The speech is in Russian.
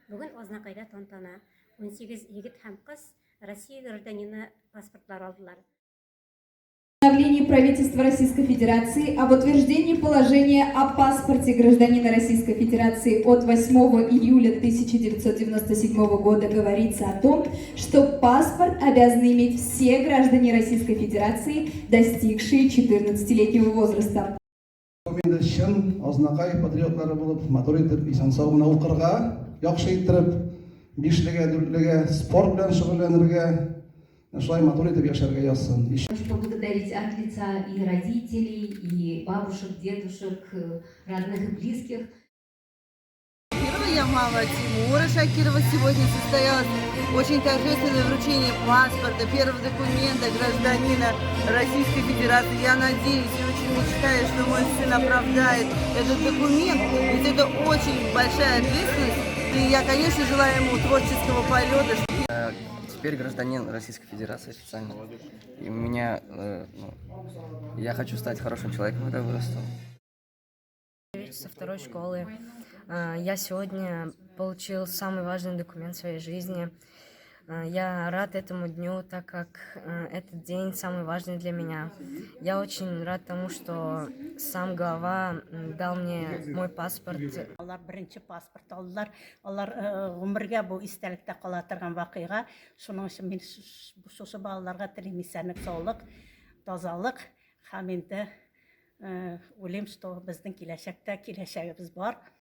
Бүген Азнакайда тантана. 18 егет һәм кыз Россия гражданины паспортлар алдылар. Постановлении правительства Российской Федерации об утверждении положения о паспорте гражданина Российской Федерации от 8 июля 1997 года говорится о том, что паспорт обязаны иметь все граждане Российской Федерации, достигшие 14-летнего возраста. Мен шын Азнакай патриотлары булып, мотор итеп, исән-сау гына укырга, яхшы иттереп, бишлегә, дүртлегә, спорт белән шөгыльләнергә, шулай мотор итеп яшәргә язсын. Поблагодарить от лица и родителей, и бабушек, дедушек, родных и близких. Я мама Тимура Шакирова. Сегодня состоялось очень торжественное вручение паспорта, первого документа гражданина Российской Федерации. Я надеюсь и очень мечтаю, что мой сын оправдает этот документ, ведь это очень большая ответственность. И я, конечно, желаю ему творческого полета. Теперь гражданин Российской Федерации официально. И я хочу стать хорошим человеком, когда вырасту. Со второй школы я сегодня получил самый важный документ в своей жизни. Я рад этому дню, так как этот день самый важный для меня. Я очень рад тому, что сам глава дал мне мой паспорт. Алар беренче паспорт алдылар. Алар гомергә бу истәлектә кала торган вакыйга. Шуның өчен мин шушы балаларга телим исәнлек, саулык, тазалык һәм инде уйлыйм, что безнең киләчәктә киләчәгебез бар.